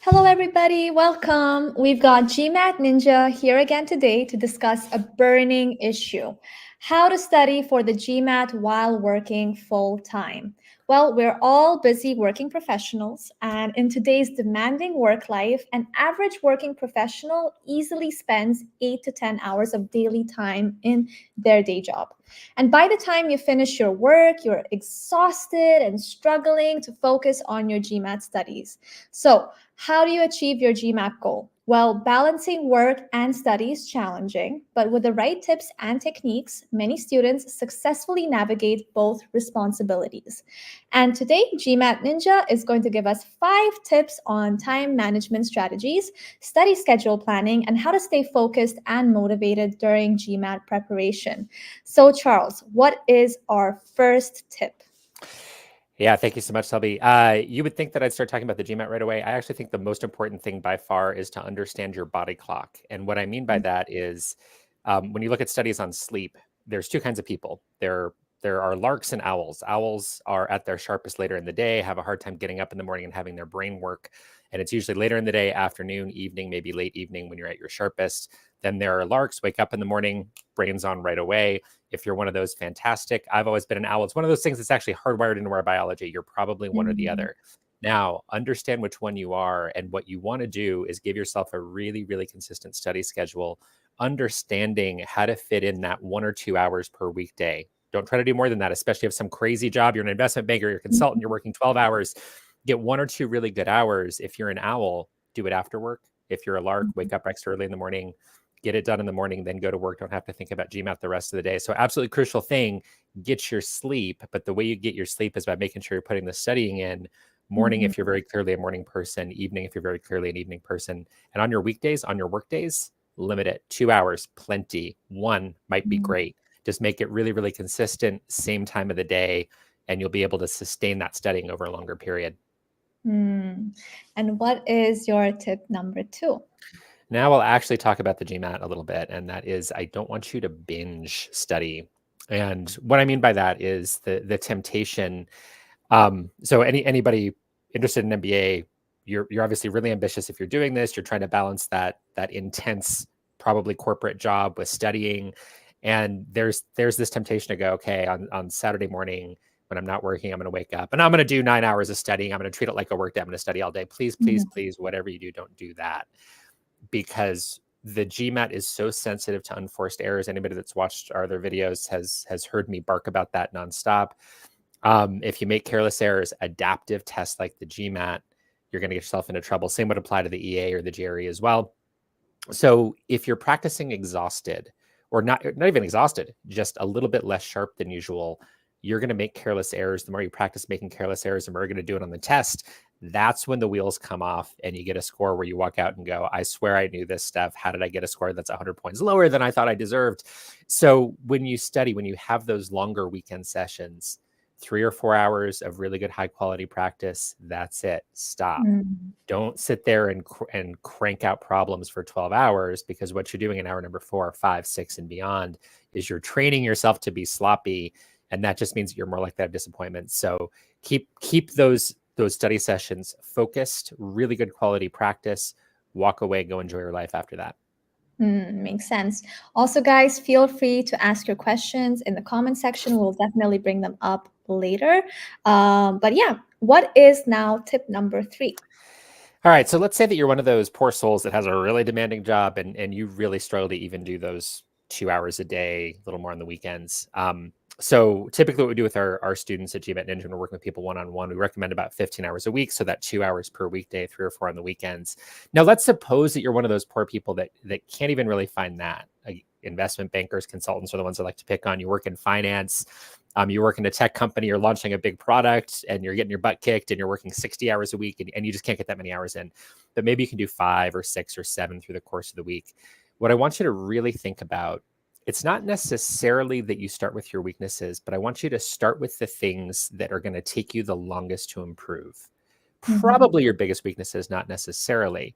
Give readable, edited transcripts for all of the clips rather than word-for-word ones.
Hello, everybody. Welcome. We've got GMAT Ninja here again today to discuss a burning issue: how to study for the GMAT while working full time. Well, we're all busy working professionals, and in today's demanding work life, an average working professional easily spends 8 to 10 hours of daily time in their day job. And by the time you finish your work, you're exhausted and struggling to focus on your GMAT studies. So, how do you achieve your GMAT goal? Well, balancing work and study is challenging, but with the right tips and techniques, many students successfully navigate both responsibilities. And today, GMAT Ninja is going to give us 5 tips on time management strategies, study schedule planning, and how to stay focused and motivated during GMAT preparation. So, Charles, what is our first tip? Yeah, thank you so much, Selby. You would think that I'd start talking about the GMAT right away. I actually think the most important thing by far is to understand your body clock. And what I mean by that is when you look at studies on sleep, there's two kinds of people. There are larks and owls. Owls are at their sharpest later in the day, have a hard time getting up in the morning and having their brain work. And it's usually later in the day, afternoon, evening, maybe late evening when you're at your sharpest. Then there are larks, wake up in the morning, brains on right away. If you're one of those, fantastic. I've always been an owl. It's one of those things that's actually hardwired into our biology. You're probably one or the Mhm. other. Now, understand which one you are. And what you want to do is give yourself a really, really consistent study schedule, understanding how to fit in that 1 or 2 hours per weekday. Don't try to do more than that, especially if some crazy job, you're an investment banker, you're a consultant, you're working 12 hours. Get 1 or 2 really good hours. If you're an owl, do it after work. If you're a lark, wake up extra early in the morning, get it done in the morning, then go to work. Don't have to think about GMAT the rest of the day. So absolutely crucial thing, get your sleep. But the way you get your sleep is by making sure you're putting the studying in. Morning, Mhm. if you're very clearly a morning person, evening, if you're very clearly an evening person. And on your weekdays, on your work days, limit it. 2 hours, plenty. One might be Mhm. great. Just make it really, really consistent, same time of the day, and you'll be able to sustain that studying over a longer period. And what is your tip number two? Now we'll actually talk about the GMAT a little bit, and that is I don't want you to binge study. And what I mean by that is the temptation. So anybody interested in MBA, you're obviously really ambitious if you're doing this. You're trying to balance that intense, probably corporate job with studying. And there's this temptation to go, okay, on Saturday morning when I'm not working, I'm going to wake up and I'm going to do 9 hours of studying. I'm going to treat it like a work day. I'm going to study all day. Please, please, Mhm. please, whatever you do, don't do that, because the GMAT is so sensitive to unforced errors. Anybody that's watched our other videos has heard me bark about that nonstop. If you make careless errors, adaptive tests like the GMAT, you're going to get yourself into trouble. Same would apply to the EA or the GRE as well. So if you're practicing exhausted, or not even exhausted, just a little bit less sharp than usual, you're going to make careless errors. The more you practice making careless errors, the more you're going to do it on the test. That's when the wheels come off and you get a score where you walk out and go, I swear I knew this stuff. How did I get a score that's 100 points lower than I thought I deserved? So when you study, when you have those longer weekend sessions, 3 or 4 hours of really good high quality practice, that's it. Stop. Mhm. Don't sit there and crank out problems for 12 hours, because what you're doing in hour number 4, 5, 6, and beyond is you're training yourself to be sloppy, and that just means that you're more likely to have disappointment. So keep those study sessions focused, really good quality practice. Walk away, go enjoy your life after that. Makes sense. Also, guys, feel free to ask your questions in the comment section. We'll definitely bring them up later. But yeah, what is now tip number three? All right, so let's say that you're one of those poor souls that has a really demanding job, and you really struggle to even do those 2 hours a day, a little more on the weekends. So typically what we do with our students at GMAT Ninja when we're working with people one-on-one, we recommend about 15 hours a week. So that 2 hours per weekday, 3 or 4 on the weekends. Now, let's suppose that you're one of those poor people that can't even really find that. Like investment bankers, consultants are the ones that like to pick on. You work in finance, you work in a tech company, you're launching a big product and you're getting your butt kicked and you're working 60 hours a week and you just can't get that many hours in. But maybe you can do 5 or 6 or 7 through the course of the week. What I want you to really think about, it's not necessarily that you start with your weaknesses, but I want you to start with the things that are going to take you the longest to improve. Mhm. Probably your biggest weaknesses, not necessarily.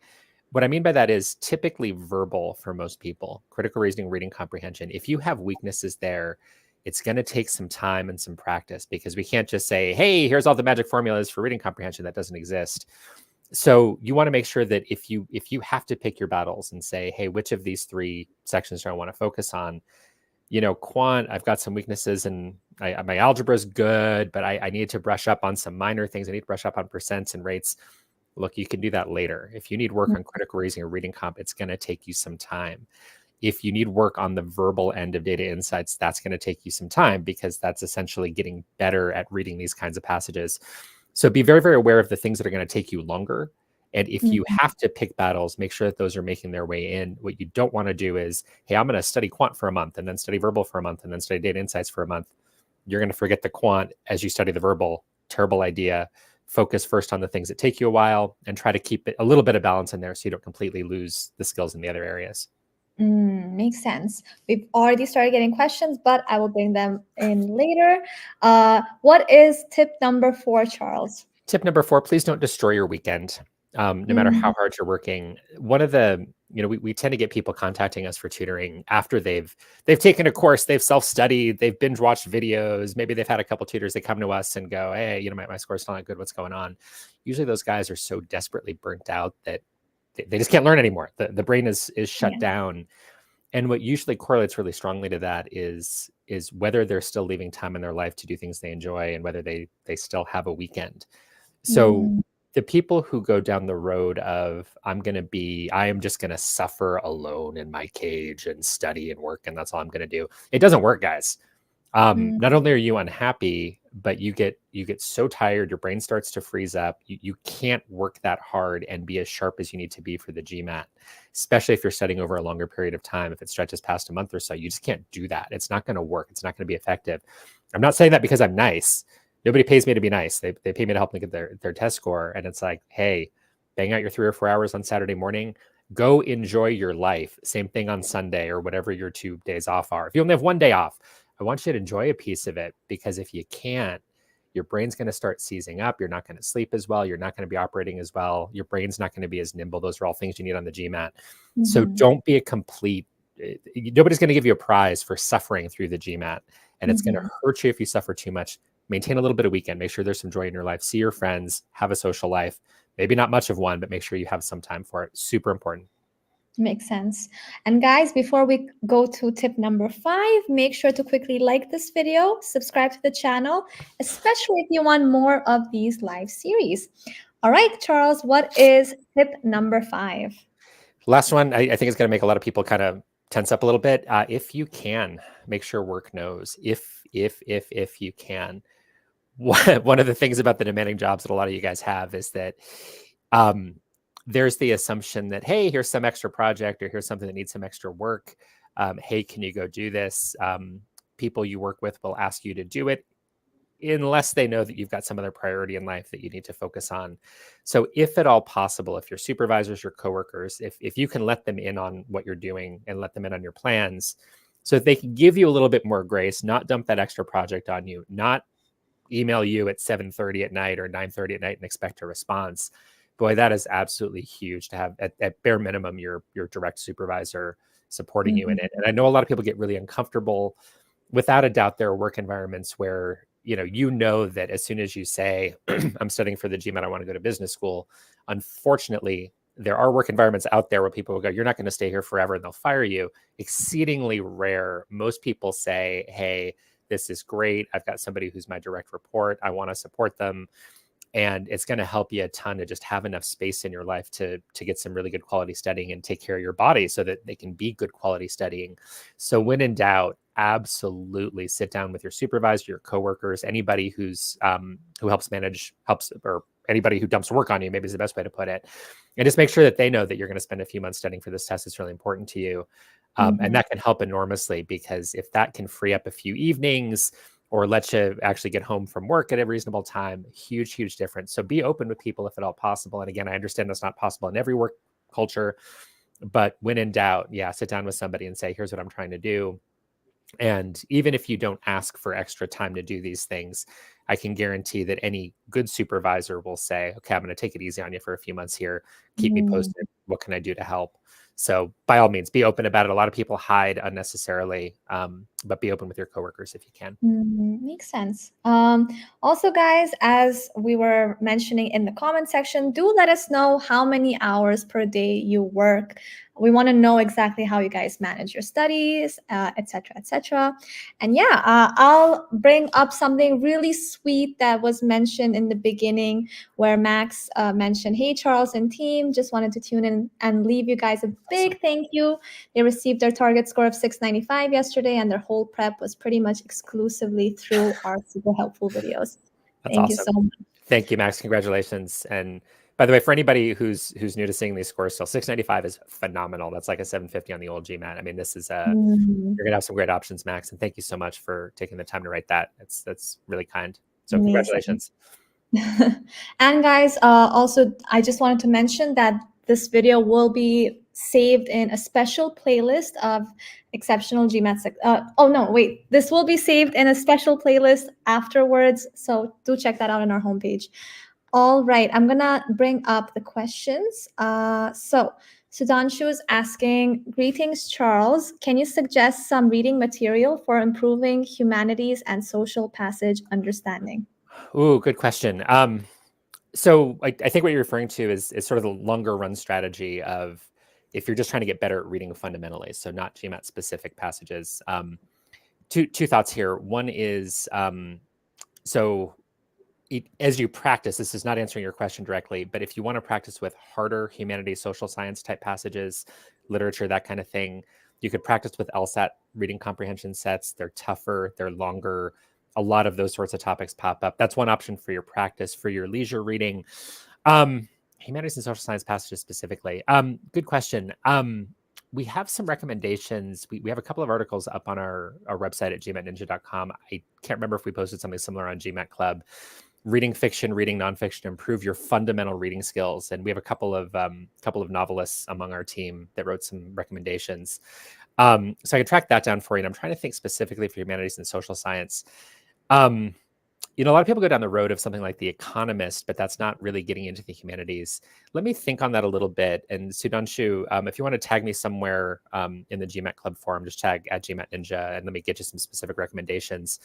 What I mean by that is typically verbal for most people, critical reasoning, reading comprehension. If you have weaknesses there, it's going to take some time and some practice, because we can't just say, hey, here's all the magic formulas for reading comprehension. That doesn't exist. So you want to make sure that if you have to pick your battles and say, hey, which of these three sections do I want to focus on? Quant, I've got some weaknesses, and my algebra is good, but I need to brush up on some minor things. I need to brush up on percents and rates. Look, you can do that later. If you need work on critical reasoning or reading comp, it's going to take you some time. If you need work on the verbal end of data insights, that's going to take you some time, because that's essentially getting better at reading these kinds of passages. So be very, very aware of the things that are going to take you longer. And if you have to pick battles, make sure that those are making their way in. What you don't want to do is, hey, I'm going to study quant for a month and then study verbal for a month and then study data insights for a month. You're going to forget the quant as you study the verbal. Terrible idea. Focus first on the things that take you a while and try to keep it a little bit of balance in there so you don't completely lose the skills in the other areas. Makes sense. We've already started getting questions, but I will bring them in later. What is tip number 4, Charles? Tip number 4, please don't destroy your weekend. No matter how hard you're working. One of the, we tend to get people contacting us for tutoring after they've taken a course, they've self-studied, they've binge watched videos, maybe they've had a couple tutors. They come to us and go, hey, my score's still not good. What's going on? Usually those guys are so desperately burnt out that they just can't learn anymore. The brain is shut down. And what usually correlates really strongly to that is whether they're still leaving time in their life to do things they enjoy and whether they still have a weekend. So the people who go down the road of I am just going to suffer alone in my cage and study and work, and that's all I'm going to do. It doesn't work, guys. Not only are you unhappy, but you get so tired, your brain starts to freeze up. You can't work that hard and be as sharp as you need to be for the GMAT, especially if you're studying over a longer period of time. If it stretches past a month or so, you just can't do that. It's not going to work. It's not going to be effective. I'm not saying that because I'm nice. Nobody pays me to be nice. They pay me to help them get their test score. And it's like, hey, bang out your 3 or 4 hours on Saturday morning. Go enjoy your life. Same thing on Sunday or whatever your 2 days off are. If you only have 1 day off, I want you to enjoy a piece of it, because if you can't, your brain's going to start seizing up. You're not going to sleep as well. You're not going to be operating as well. Your brain's not going to be as nimble. Those are all things you need on the GMAT. So don't be a complete, nobody's going to give you a prize for suffering through the GMAT. And it's going to hurt you if you suffer too much. Maintain a little bit of weekend. Make sure there's some joy in your life. See your friends. Have a social life. Maybe not much of one, but make sure you have some time for it. Super important. Makes sense. And guys, before we go to tip number 5, make sure to quickly like this video, subscribe to the channel, especially if you want more of these live series. All right, Charles, what is tip number 5? Last one, I think it's going to make a lot of people kind of tense up a little bit. If you can, make sure work knows. If you can. One of the things about the demanding jobs that a lot of you guys have is that there's the assumption that, hey, here's some extra project or here's something that needs some extra work. Hey, can you go do this? People you work with will ask you to do it unless they know that you've got some other priority in life that you need to focus on. So if at all possible, if your supervisors, your coworkers, if you can let them in on what you're doing and let them in on your plans so that they can give you a little bit more grace, not dump that extra project on you, not email you at 7:30 at night or 9:30 at night and expect a response. Boy, that is absolutely huge to have at bare minimum your direct supervisor supporting you in it. And I know a lot of people get really uncomfortable. Without a doubt, there are work environments where you know that as soon as you say, I'm studying for the GMAT, I want to go to business school. Unfortunately, there are work environments out there where people will go, you're not going to stay here forever, and they'll fire you. Exceedingly rare. Most people say, hey, this is great. I've got somebody who's my direct report. I want to support them. And it's going to help you a ton to just have enough space in your life to get some really good quality studying and take care of your body so that they can be good quality studying. So when in doubt, absolutely sit down with your supervisor, your coworkers, anybody who helps, or anybody who dumps work on you, maybe is the best way to put it. And just make sure that they know that you're going to spend a few months studying for this test. It's really important to you. And that can help enormously, because if that can free up a few evenings or let you actually get home from work at a reasonable time, huge, huge difference. So be open with people if at all possible. And again, I understand that's not possible in every work culture, but when in doubt, sit down with somebody and say, here's what I'm trying to do. And even if you don't ask for extra time to do these things, I can guarantee that any good supervisor will say, okay, I'm going to take it easy on you for a few months here. Keep me posted. What can I do to help? So by all means, be open about it. A lot of people hide unnecessarily, but be open with your coworkers if you can. Makes sense. Also, guys, as we were mentioning in the comment section, do let us know how many hours per day you work. We want to know exactly how you guys manage your studies, etc., etc. And yeah, I'll bring up something really sweet that was mentioned in the beginning, where Max mentioned, "Hey, Charles and team, just wanted to tune in and leave you guys a big thank you. They received their target score of 695 yesterday, and their whole prep was pretty much exclusively through our super helpful videos." That's Thank you awesome. so much. Thank you, Max. Congratulations. And by the way, for anybody who's new to seeing these scores, still 695 is phenomenal. That's like a 750 on the old GMAT. I mean, this is you're gonna have some great options, Max. And thank you so much for taking the time to write that. That's really kind. So Amazing. congratulations. And guys, also, I just wanted to mention that this video will be saved in a special playlist of exceptional GMAT. Oh no, wait, this will be saved in a special playlist afterwards. So do check that out on our homepage. All right, I'm gonna bring up the questions. So Sudhanshu is asking, "Greetings, Charles. Can you suggest some reading material for improving humanities and social passage understanding?" Ooh, good question. So I think what you're referring to is sort of the longer run strategy of if you're just trying to get better at reading fundamentally, so not GMAT specific passages. Two thoughts here. One is so as you practice, this is not answering your question directly, but if you want to practice with harder humanities, social science type passages, literature, that kind of thing, you could practice with LSAT reading comprehension sets. They're tougher, they're longer. A lot of those sorts of topics pop up. That's one option for your practice. For your leisure reading, humanities and social science passages specifically. Good question. We have some recommendations. We have a couple of articles up on our website at gmatninja.com. I can't remember if we posted something similar on GMAT Club. Reading fiction, reading nonfiction, improve your fundamental reading skills. And we have a couple of novelists among our team that wrote some recommendations. So I can track that down for you. And I'm trying to think specifically for humanities and social science. A lot of people go down the road of something like The Economist, but that's not really getting into the humanities. Let me think on that a little bit. And Sudhanshu, if you want to tag me somewhere in the GMAT Club forum, just tag at GMAT Ninja and let me get you some specific recommendations.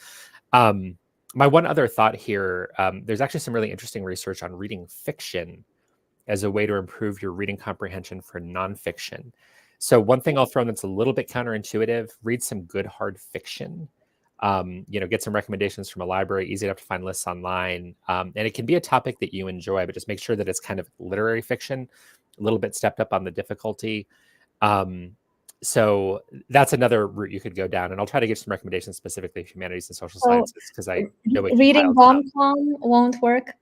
My one other thought here, there's actually some really interesting research on reading fiction as a way to improve your reading comprehension for nonfiction. So one thing I'll throw in that's a little bit counterintuitive, read some good hard fiction. Get some recommendations from a library, easy enough to find lists online. And it can be a topic that you enjoy, but just make sure that it's kind of literary fiction, a little bit stepped up on the difficulty. So that's another route you could go down. And I'll try to give some recommendations specifically for humanities and social sciences because I know it Reading compiles them. rom-com won't work.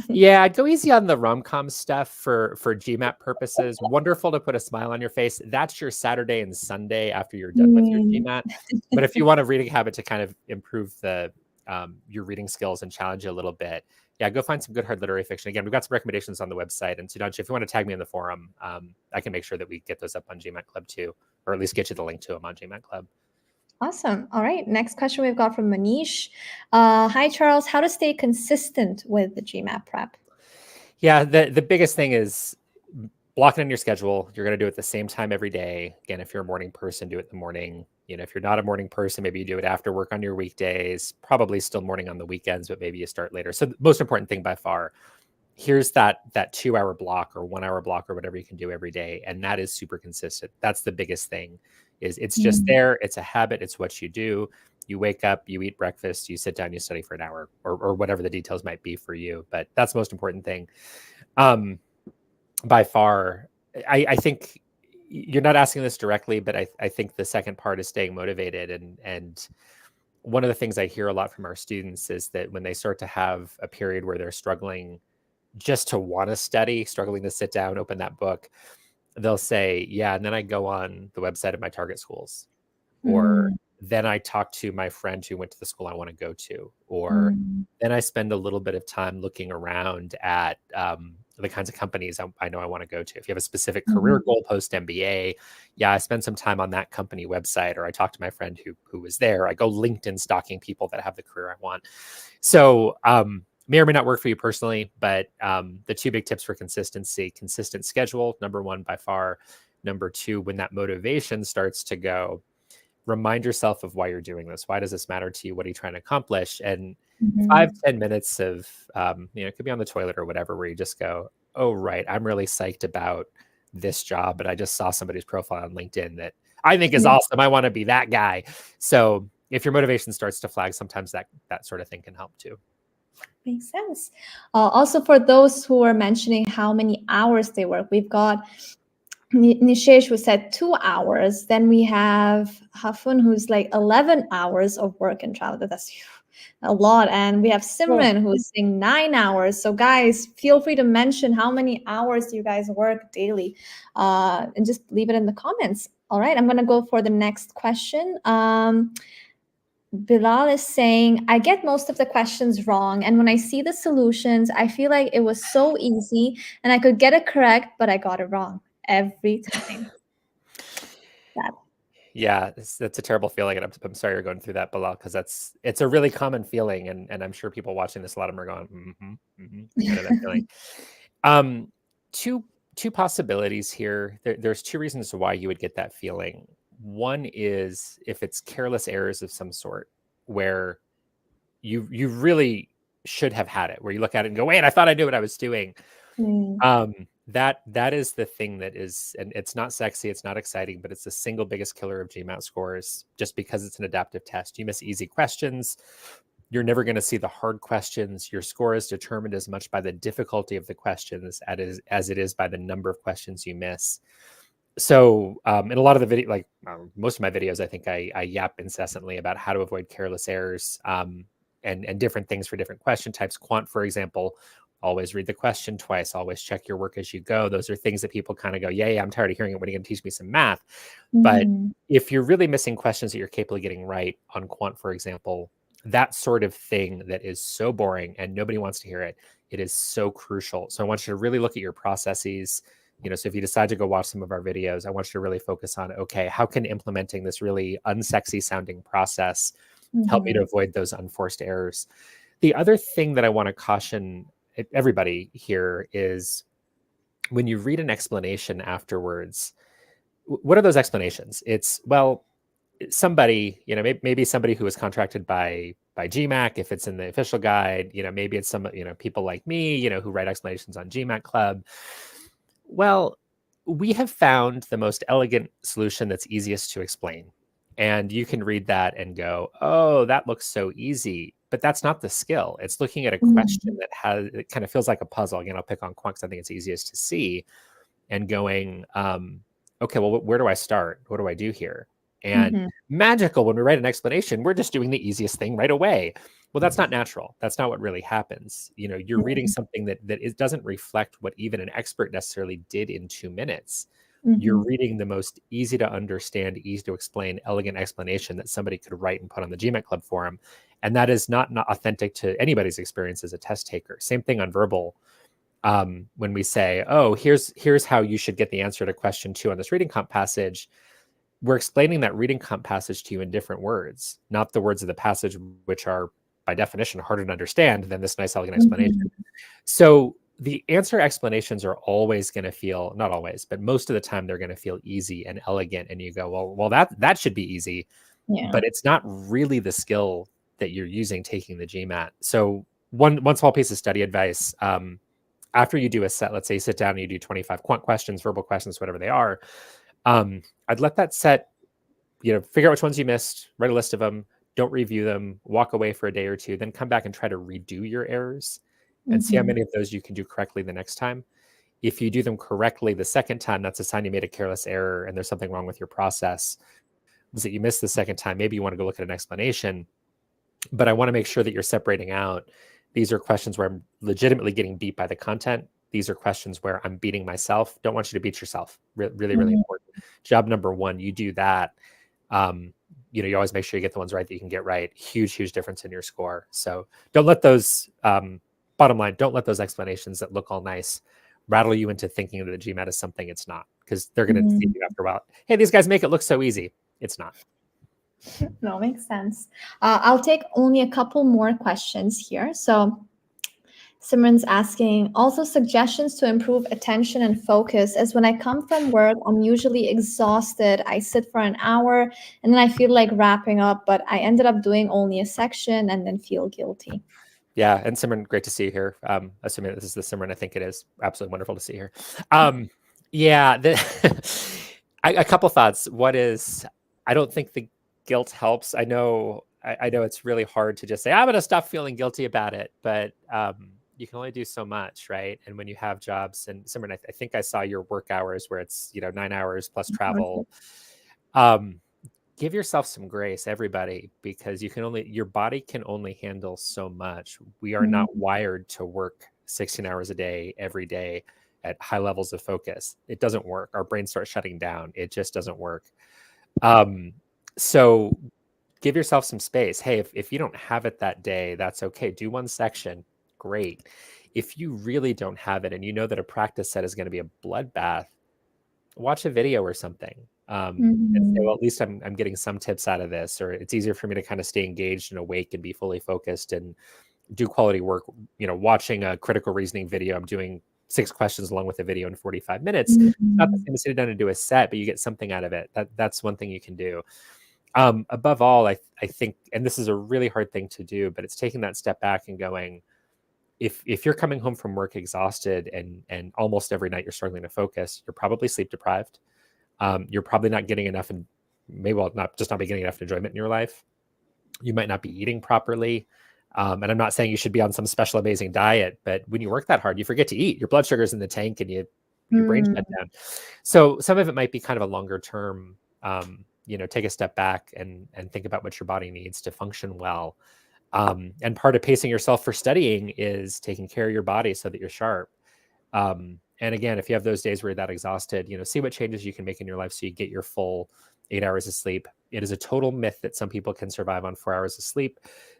Yeah, I'd go easy on the rom-com stuff for GMAT purposes. Wonderful to put a smile on your face. That's your Saturday and Sunday after you're done with your GMAT. But if you want a reading habit to kind of improve your reading skills and challenge you a little bit, yeah, go find some good hard literary fiction. Again, we've got some recommendations on the website. And Sudhanshu, if you want to tag me in the forum, I can make sure that we get those up on GMAT Club too, or at least get you the link to them on GMAT Club. Awesome. All right. Next question we've got from Manish. Hi, Charles. How to stay consistent with the GMAT prep? Yeah, the biggest thing is block it in your schedule. You're going to do it the same time every day. Again, if you're a morning person, do it in the morning. If you're not a morning person, maybe you do it after work on your weekdays, probably still morning on the weekends, but maybe you start later. So the most important thing by far, here's that 2-hour block or 1-hour block or whatever you can do every day. And that is super consistent. That's the biggest thing is it's just there. It's a habit. It's what you do. You wake up, you eat breakfast, you sit down, you study for an hour or whatever the details might be for you. But that's the most important thing. By far, I think you're not asking this directly, but I think the second part is staying motivated. And one of the things I hear a lot from our students is that when they start to have a period where they're struggling just to want to study, struggling to sit down, open that book, they'll say, yeah, and then I go on the website of my target schools, or then I talk to my friend who went to the school I want to go to, or then I spend a little bit of time looking around at the kinds of companies I know I want to go to. If you have a specific career goal post MBA, yeah, I spend some time on that company website, or I talk to my friend who was there. I go LinkedIn stalking people that have the career I want. So may or may not work for you personally, but the two big tips for consistency: consistent schedule, number one by far. Number two, when that motivation starts to go, remind yourself of why you're doing this. Why does this matter to you? What are you trying to accomplish? And 5-10 minutes of, it could be on the toilet or whatever, where you just go, oh, right, I'm really psyched about this job, but I just saw somebody's profile on LinkedIn that I think is awesome. I want to be that guy. So if your motivation starts to flag, sometimes that sort of thing can help too. Makes sense. Also, for those who are mentioning how many hours they work, we've got Nishesh, who said 2 hours. Then we have Hafun, who's like 11 hours of work and travel. That's a lot. And we have Simran, who's saying 9 hours. So guys, feel free to mention how many hours you guys work daily, and just leave it in the comments. All right, I'm going to go for the next question. Bilal is saying, I get most of the questions wrong. And when I see the solutions, I feel like it was so easy and I could get it correct, but I got it wrong every time. Yeah, that's a terrible feeling. And I'm sorry you're going through that, Bilal, because it's a really common feeling. And I'm sure people watching this, a lot of them are going, kind of that feeling. Two possibilities here. There's two reasons why you would get that feeling. One is if it's careless errors of some sort, where you really should have had it, where you look at it and go, wait, I thought I knew what I was doing. That is the thing that is, and it's not sexy, it's not exciting, but it's the single biggest killer of GMAT scores, just because it's an adaptive test. You miss easy questions, you're never going to see the hard questions. Your score is determined as much by the difficulty of the questions as it is by the number of questions you miss. So in a lot of the video, like most of my videos, I think I yap incessantly about how to avoid careless errors, and different things for different question types. Quant, for example, always read the question twice, always check your work as you go. Those are things that people kind of go, yeah, I'm tired of hearing it. When are you going to teach me some math? But if you're really missing questions that you're capable of getting right on quant, for example, that sort of thing that is so boring and nobody wants to hear it, it is so crucial. So I want you to really look at your processes. So if you decide to go watch some of our videos, I want you to really focus on, okay, how can implementing this really unsexy sounding process help me to avoid those unforced errors? The other thing that I want to caution everybody here is, when you read an explanation afterwards, what are those explanations? It's, well, somebody, maybe somebody who was contracted by GMAT, if it's in the official guide, maybe it's some, people like me, who write explanations on GMAT Club. Well, we have found the most elegant solution that's easiest to explain. And you can read that and go, oh, that looks so easy. But that's not the skill. It's looking at a question that it kind of feels like a puzzle. Again, I'll pick on quant because I think it's easiest to see, and going, okay, well, where do I start? What do I do here? And magical, when we write an explanation, we're just doing the easiest thing right away. Well, that's not natural. That's not what really happens. You're reading something that it doesn't reflect what even an expert necessarily did in 2 minutes. You're reading the most easy to understand, easy to explain, elegant explanation that somebody could write and put on the GMAT Club forum. And that is not authentic to anybody's experience as a test taker. Same thing on verbal. When we say, oh, here's how you should get the answer to question 2 on this reading comp passage, we're explaining that reading comp passage to you in different words, not the words of the passage, which are by definition harder to understand than this nice elegant explanation. So the answer explanations are always going to feel, not always, but most of the time, they're going to feel easy and elegant. And you go, well, that should be easy, but it's not really the skill that you're using taking the GMAT. So one small piece of study advice, after you do a set, let's say you sit down and you do 25 quant questions, verbal questions, whatever they are, I'd let that set, figure out which ones you missed, write a list of them, don't review them, walk away for a day or two, then come back and try to redo your errors and see how many of those you can do correctly the next time. If you do them correctly the second time, that's a sign you made a careless error and there's something wrong with your process. Is that you missed the second time, maybe you want to go look at an explanation. But I want to make sure that you're separating out, these are questions where I'm legitimately getting beat by the content. These are questions where I'm beating myself. Don't want you to beat yourself. Really, really important. Job number one, you do that. You always make sure you get the ones right that you can get right. Huge, huge difference in your score. So don't let those, bottom line, don't let those explanations that look all nice rattle you into thinking that the GMAT is something it's not, because they're going to see you after a while. Hey, these guys make it look so easy. It's not. No, makes sense. I'll take only a couple more questions here. So Simran's asking also suggestions to improve attention and focus. As when I come from work, I'm usually exhausted. I sit for an hour and then I feel like wrapping up, but I ended up doing only a section and then feel guilty. Yeah, and Simran, great to see you here. Assuming this is the Simran, I think it is. Absolutely wonderful to see you here. Yeah, a couple thoughts. What is, I don't think the guilt helps. I know it's really hard to just say, I'm going to stop feeling guilty about it, but you can only do so much, right? And when you have jobs, and Simran, I think I saw your work hours where it's, 9 hours plus travel. Give yourself some grace, everybody, because your body can only handle so much. We are not wired to work 16 hours a day, every day at high levels of focus. It doesn't work. Our brain starts shutting down. It just doesn't work. So give yourself some space. Hey, if you don't have it that day, that's okay. Do one section. Great. If you really don't have it and you know that a practice set is going to be a bloodbath, watch a video or something. And say, well, at least I'm getting some tips out of this, or it's easier for me to kind of stay engaged and awake and be fully focused and do quality work. Watching a critical reasoning video, I'm doing 6 questions along with a video in 45 minutes. It's not the same as sitting down and do a set, but you get something out of it. That's one thing you can do. Above all, I think, and this is a really hard thing to do, but it's taking that step back and going, if you're coming home from work exhausted and almost every night you're struggling to focus, you're probably sleep deprived. You're probably not getting enough, and maybe not be getting enough enjoyment in your life. You might not be eating properly. And I'm not saying you should be on some special amazing diet, but when you work that hard, you forget to eat. Your blood sugar's in the tank and your brain shut down. So some of it might be kind of a longer term, take a step back and think about what your body needs to function well. And part of pacing yourself for studying is taking care of your body so that you're sharp. And again, if you have those days where you're that exhausted, see what changes you can make in your life so you get your full 8 hours of sleep. It is a total myth that some people can survive on 4 hours of sleep.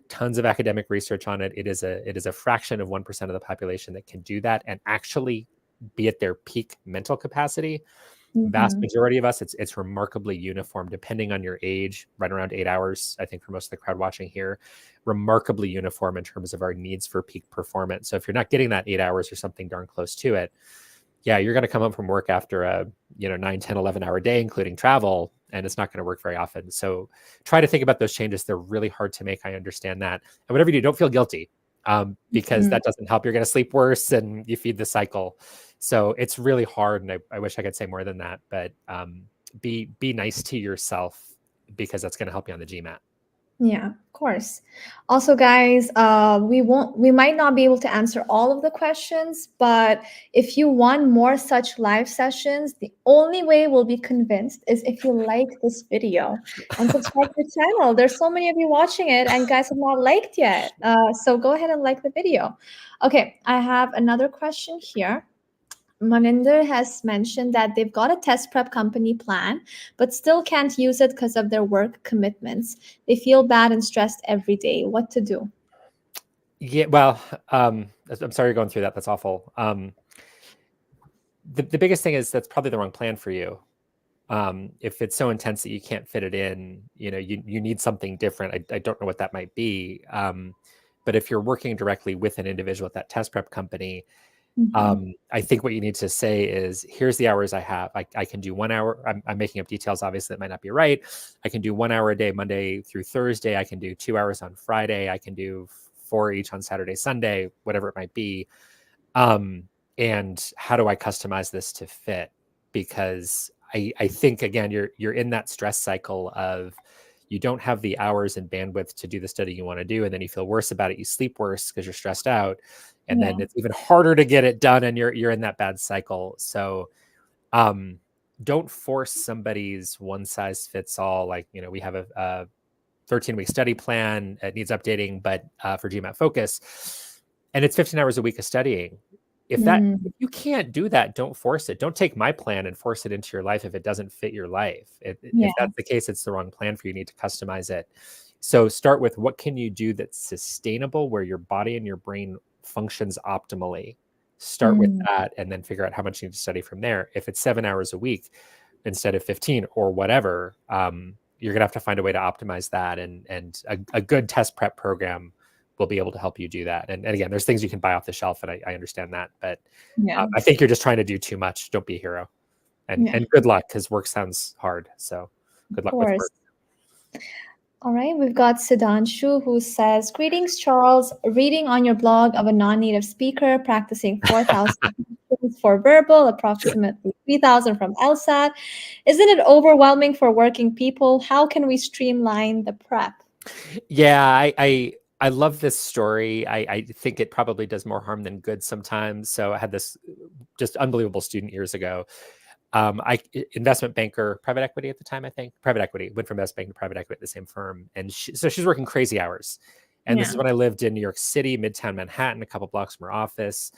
Tons of academic research on it. It is a fraction of 1% of the population that can do that and actually be at their peak mental capacity. Vast majority of us, it's remarkably uniform, depending on your age, right around 8 hours, I think, for most of the crowd watching here, remarkably uniform in terms of our needs for peak performance. So if you're not getting that 8 hours or something darn close to it, yeah, you're going to come home from work after a 9, 10, 11-hour day, including travel, and it's not going to work very often. So try to think about those changes. They're really hard to make. I understand that. And whatever you do, don't feel guilty, because that doesn't help. You're going to sleep worse and you feed the cycle. So it's really hard. And I wish I could say more than that, but be nice to yourself, because that's going to help you on the GMAT. Yeah, of course. Also, guys, we might not be able to answer all of the questions, but if you want more such live sessions, the only way we'll be convinced is if you like this video and subscribe to the channel. There's so many of you watching it and guys have not liked yet. So go ahead and like the video. Okay, I have another question here. Maninder has mentioned that they've got a test prep company plan, but still can't use it because of their work commitments. They feel bad and stressed every day. What to do? Yeah, well, I'm sorry you're going through that. That's awful. The biggest thing is that's probably the wrong plan for you. If it's so intense that you can't fit it in, you need something different. I don't know what that might be. But if you're working directly with an individual at that test prep company, I think what you need to say is, here's the hours I have. I can do 1 hour. I'm making up details, obviously, that might not be right. I can do 1 hour a day, Monday through Thursday. I can do 2 hours on Friday. I can do 4 each on Saturday, Sunday, whatever it might be. And how do I customize this to fit? Because I think, again, you're in that stress cycle of, you don't have the hours and bandwidth to do the study you want to do, and then you feel worse about it. You sleep worse because you're stressed out, and then it's even harder to get it done, and you're in that bad cycle. So don't force somebody's one size fits all. Like, we have a 13-week study plan. It needs updating, but for GMAT Focus, and it's 15 hours a week of studying. If you can't do that, don't force it. Don't take my plan and force it into your life if it doesn't fit your life. If that's the case, it's the wrong plan for you. You need to customize it. So start with, what can you do that's sustainable, where your body and your brain functions optimally? Start with that, and then figure out how much you need to study from there. If it's 7 hours a week instead of 15 or whatever, you're going to have to find a way to optimize that. And a good test prep program will be able to help you do that. And again, there's things you can buy off the shelf, and I understand that, but Yeah. I think you're just trying to do too much. Don't be a hero, and Yeah. good luck, because work sounds hard. So good luck with work. All right, we've got Sidanshu who says, "Greetings, Charles. Reading on your blog of a non-native speaker practicing 4,000 for verbal, approximately 3,000 from LSAT. Isn't it overwhelming for working people? How can we streamline the prep?" Yeah, I love this story. I think it probably does more harm than good sometimes. So I had this just unbelievable student years ago. Investment banker, private equity at the time, I think. Private equity, went from investment bank to private equity at the same firm. And so she's working crazy hours. And this is when I lived in New York City, Midtown Manhattan, a couple blocks from her office.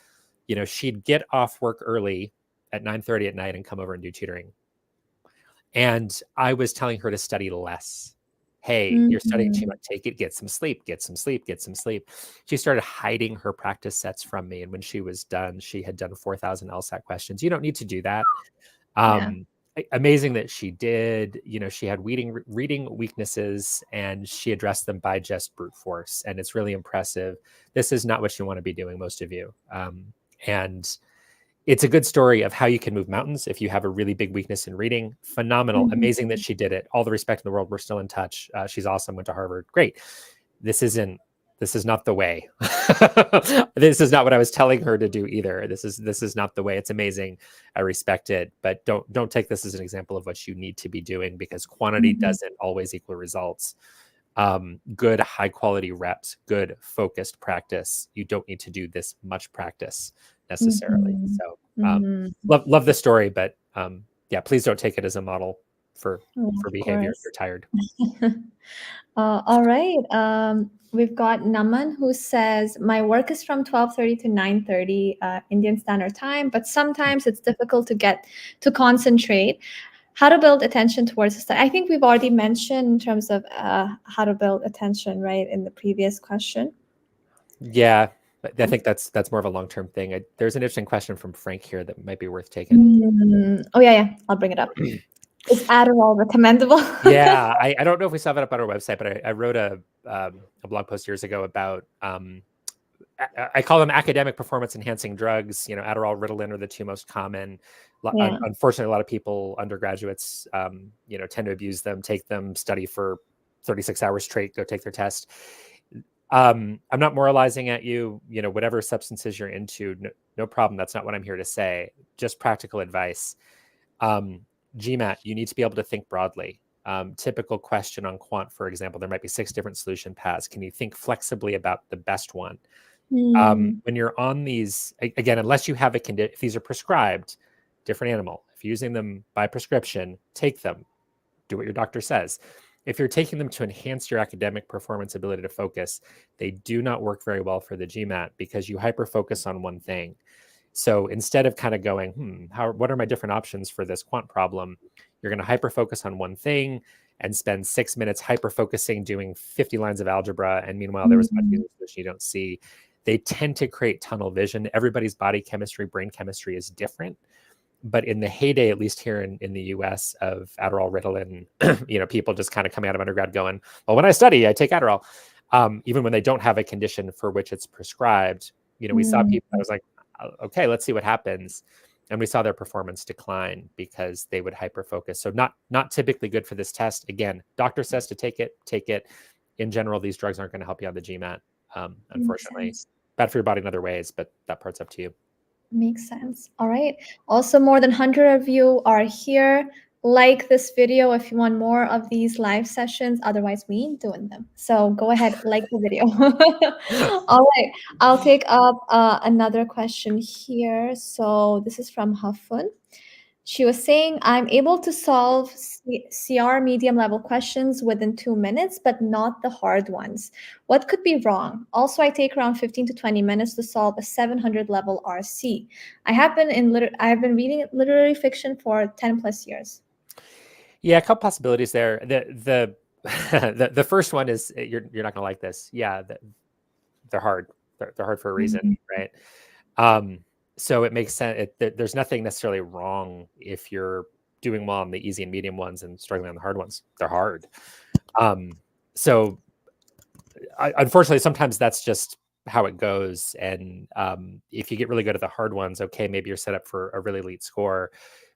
She'd get off work early at 9:30 at night and come over and do tutoring. And I was telling her to study less. Hey, you're studying too much. Take it, get some sleep, get some sleep, get some sleep. She started hiding her practice sets from me. And when she was done, she had done 4,000 LSAT questions. You don't need to do that. Amazing that she did. She had reading weaknesses, and she addressed them by just brute force. And it's really impressive. This is not what you want to be doing, most of you. And it's a good story of how you can move mountains if you have a really big weakness in reading. Phenomenal. Amazing that she did it. All the respect in the world. We're still in touch. She's awesome. Went to Harvard. Great. This is not the way. This is not what I was telling her to do either. This is not the way. It's amazing. I respect it, but don't take this as an example of what you need to be doing, because quantity doesn't always equal results. Good high quality reps, good focused practice. You don't need to do this much practice necessarily. So love the story, but yeah, please don't take it as a model for behavior if you're tired. All right. We've got Naman who says, "My work is from 12:30 to 9:30 Indian Standard Time, but sometimes it's difficult to get to concentrate. How to build attention towards the study?" I think we've already mentioned in terms of how to build attention, right, in the previous question. Yeah, I think that's more of a long-term thing. There's an interesting question from Frank here that might be worth taking. Oh, yeah. I'll bring it up. Is Adderall recommendable? Yeah, I don't know if we still have it up on our website, but I wrote a blog post years ago about I call them academic performance enhancing drugs. Adderall, Ritalin are the two most common. Unfortunately, a lot of people, undergraduates, tend to abuse them, take them, study for 36 hours straight, go take their test. I'm not moralizing at you. Whatever substances you're into, no problem. That's not what I'm here to say. Just practical advice. GMAT, you need to be able to think broadly. Typical question on quant, for example, there might be 6 different solution paths. Can you think flexibly about the best one? When you're on these, again, unless you have a condition, if these are prescribed, different animal. If you're using them by prescription, take them. Do what your doctor says. If you're taking them to enhance your academic performance ability to focus, they do not work very well for the GMAT, because you hyper-focus on one thing. So instead of kind of going, what are my different options for this quant problem? You're going to hyper-focus on one thing and spend 6 minutes hyper-focusing, doing 50 lines of algebra. And meanwhile, there was much solution you don't see. They tend to create tunnel vision. Everybody's body chemistry, brain chemistry is different. But in the heyday, at least here in the US, of Adderall, Ritalin, people just kind of coming out of undergrad going, well, when I study, I take Adderall. Even when they don't have a condition for which it's prescribed, we saw people, I was like, okay, let's see what happens. And we saw their performance decline because they would hyper-focus. So not typically good for this test. Again, doctor says to take it. In general, these drugs aren't going to help you on the GMAT. Unfortunately, bad for your body in other ways, but that part's up to you. Makes sense. All right. Also, more than 100 of you are here. Like this video if you want more of these live sessions. Otherwise, we ain't doing them. So go ahead, like the video. All right. I'll take up another question here. So this is from Hafun. She was saying, "I'm able to solve CR medium level questions within 2 minutes, but not the hard ones. What could be wrong? Also, I take around 15 to 20 minutes to solve a 700 level RC. I have been reading literary fiction for 10 plus years." Yeah, a couple possibilities there. The first one is, you're not gonna like this. Yeah, they're hard. They're hard for a reason, right? So it makes sense. There's nothing necessarily wrong if you're doing well on the easy and medium ones and struggling on the hard ones. They're hard. So unfortunately, sometimes that's just how it goes. And if you get really good at the hard ones, okay, maybe you're set up for a really elite score,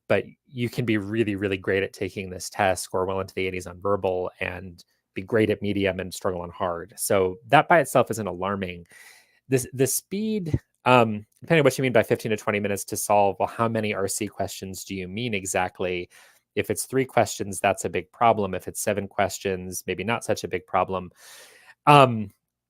but you can be really, really great at taking this test, score well into the 80s on verbal, and be great at medium and struggle on hard. So that by itself isn't alarming. The speed, depending on what you mean by 15 to 20 minutes to solve, well, how many RC questions do you mean exactly? If it's 3 questions, that's a big problem. If it's 7 questions, maybe not such a big problem. A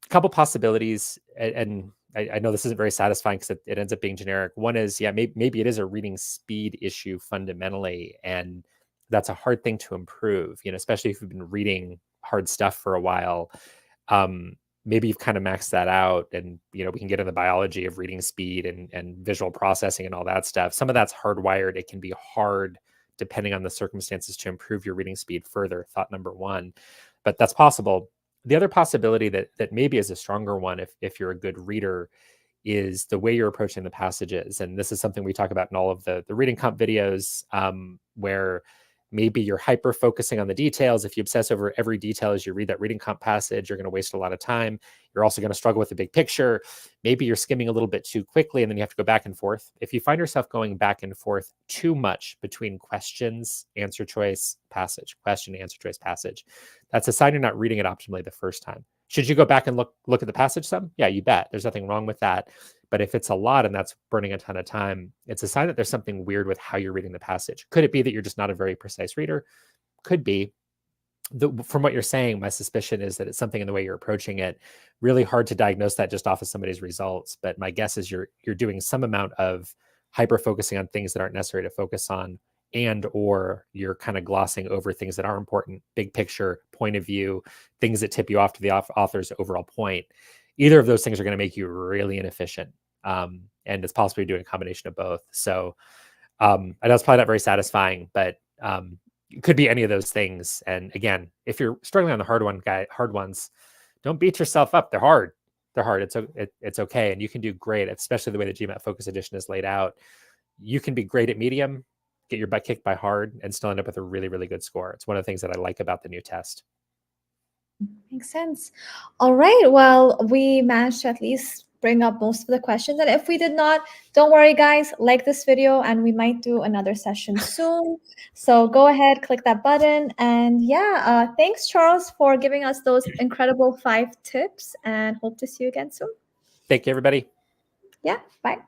couple possibilities, and I know this isn't very satisfying because it ends up being generic. One is, yeah, maybe it is a reading speed issue fundamentally, and that's a hard thing to improve, especially if you've been reading hard stuff for a while. Maybe you've kind of maxed that out, and we can get into the biology of reading speed and visual processing and all that stuff. Some of that's hardwired. It can be hard, depending on the circumstances, to improve your reading speed further. Thought number one, but that's possible. The other possibility that maybe is a stronger one, if you're a good reader, is the way you're approaching the passages. And this is something we talk about in all of the reading comp videos, where maybe you're hyper focusing on the details. If you obsess over every detail as you read that reading comp passage, you're going to waste a lot of time. You're also going to struggle with the big picture. Maybe you're skimming a little bit too quickly, and then you have to go back and forth. If you find yourself going back and forth too much between questions, answer choice, passage, question, answer choice, passage, that's a sign you're not reading it optimally the first time. Should you go back and look at the passage some? Yeah, you bet. There's nothing wrong with that. But if it's a lot and that's burning a ton of time, it's a sign that there's something weird with how you're reading the passage. Could it be that you're just not a very precise reader? Could be. From what you're saying, my suspicion is that it's something in the way you're approaching it. Really hard to diagnose that just off of somebody's results. But my guess is you're doing some amount of hyper focusing on things that aren't necessary to focus on, and or you're kind of glossing over things that are important, big picture, point of view, things that tip you off to the author's overall point. Either of those things are going to make you really inefficient. And it's possible you're doing a combination of both. So I know it's probably not very satisfying, but it could be any of those things. And again, if you're struggling on the hard ones, don't beat yourself up. They're hard. It's okay. And you can do great, especially the way the GMAT Focus Edition is laid out. You can be great at medium, get your butt kicked by hard, and still end up with a really, really good score. It's one of the things that I like about the new test. Makes sense. All right. Well, we managed to at least bring up most of the questions. And if we did not, don't worry, guys. Like this video, and we might do another session soon. So go ahead, click that button. And yeah, thanks, Charles, for giving us those incredible 5 tips. And hope to see you again soon. Thank you, everybody. Yeah. Bye.